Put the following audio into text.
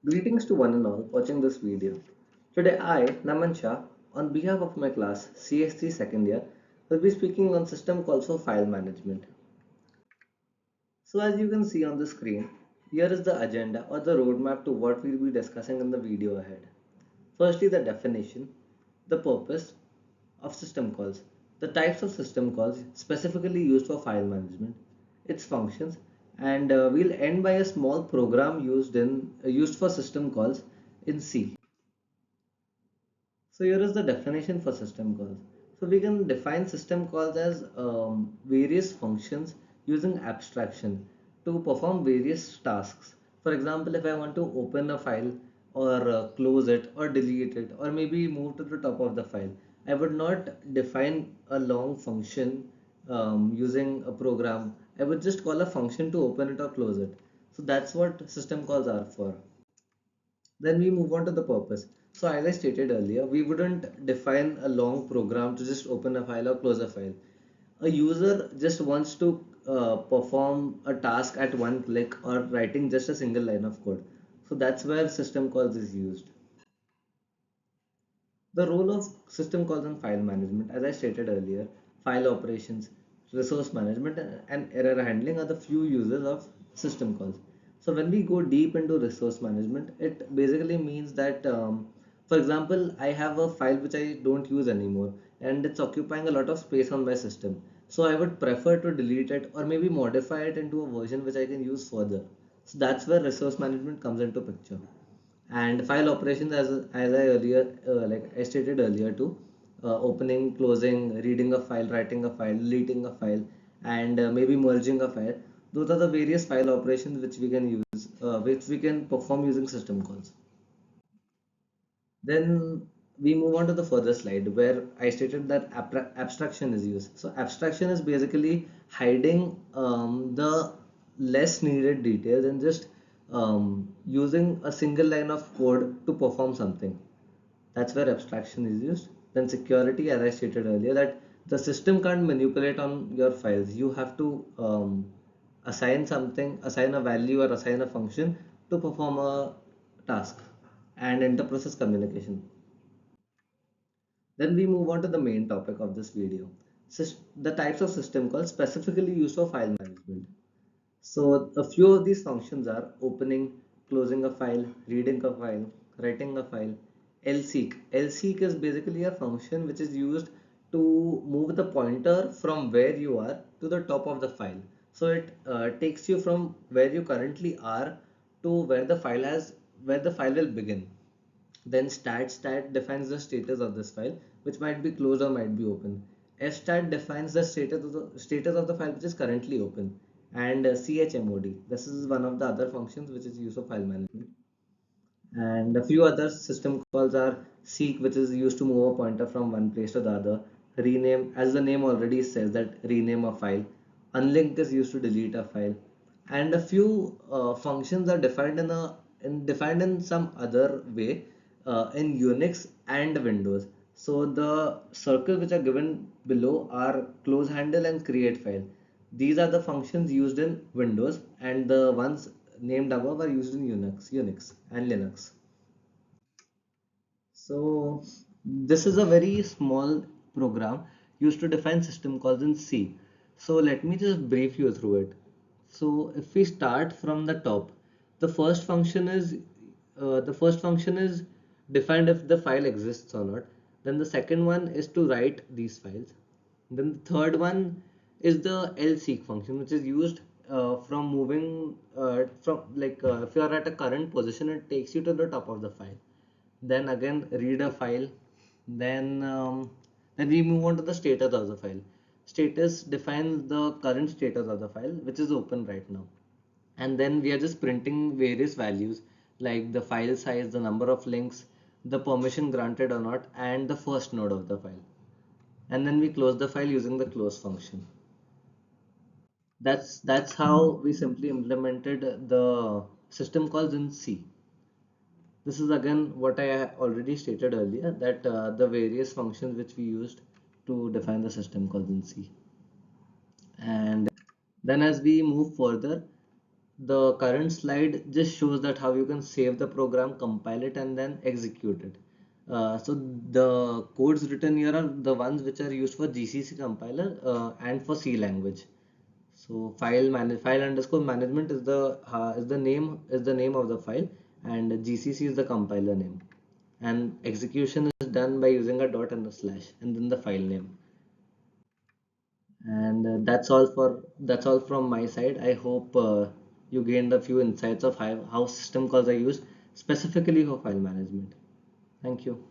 Greetings to one and all watching this video. Today I, Naman Shah, on behalf of my class CS3 second year, will be speaking on system calls for file management. So as you can see on the screen, here is the agenda or the roadmap to what we'll be discussing in the video ahead. Firstly, the definition, the purpose of system calls, the types of system calls specifically used for file management, its functions, and we'll end by a small program used for system calls in C. So here is the definition for system calls. So we can define system calls as various functions using abstraction to perform various tasks. For example, if I want to open a file or close it or delete it or maybe move to the top of the file, I would not define a long function using a program. I would just call a function to open it or close it. So that's what system calls are for. Then we move on to the purpose. So as I stated earlier, we wouldn't define a long program to just open a file or close a file. A user just wants to perform a task at one click or writing just a single line of code. So that's where system calls is used. The role of system calls in file management, as I stated earlier, file operations, resource management, and error handling are the few uses of system calls. So when we go deep into resource management, it basically means that, for example, I have a file which I don't use anymore, and it's occupying a lot of space on my system. So I would prefer to delete it or maybe modify it into a version which I can use further. So that's where resource management comes into picture. And file operations, as I earlier like I stated earlier too, opening, closing, reading a file, writing a file, deleting a file, and maybe merging a file. Those are the various file operations which we can use, which we can perform using system calls. Then we move on to the further slide where I stated that abstraction is used. So abstraction is basically hiding the less needed details and just using a single line of code to perform something. That's where abstraction is used. Then security, as I stated earlier, that the system can't manipulate on your files. You have to assign something, assign a value or assign a function to perform a task. And inter-process communication. Then we move on to the main topic of this video. The types of system calls specifically used for file management. So a few of these functions are opening, closing a file, reading a file, writing a file. Lseek. Lseek is basically a function which is used to move the pointer from where you are to the top of the file. So it takes you from where you currently are to where the file will begin. Then stat defines the status of this file, which might be closed or might be open. Fstat defines the status of the file which is currently open. And chmod, this is one of the other functions which is used for file management. And a few other system calls are seek, which is used to move a pointer from one place to the other. Rename, as the name already says, that rename a file. Unlink is used to delete a file. And a few functions are defined in some other way in Unix and Windows. So the circles which are given below are close handle and create file. These are the functions used in Windows, and the ones named above are used in Unix and Linux. So this is a very small program used to define system calls in C. So let me just brief you through it. So if we start from the top, the first function is defined if the file exists or not. Then the second one is to write these files. Then the third one is the lseek function, which is used from moving from if you are at a current position, it takes you to the top of the file. Then again read a file. Then we move on to the status of the file. Status defines the current status of the file, which is open right now. And then we are just printing various values like the file size, the number of links, the permission granted or not, and the first node of the file. And then we close the file using the close function. That's how we simply implemented the system calls in C. This is again what I already stated earlier, that the various functions which we used to define the system calls in C. And then as we move further, The current slide just shows that how you can save the program, compile it, and then execute it. So the codes written here are the ones which are used for GCC compiler and for C language. So file underscore management is the name of the file, and GCC is the compiler name, and execution is done by using a dot and a slash and then the file name. And that's all from my side. I hope you gained a few insights of how system calls are used specifically for file management. Thank you.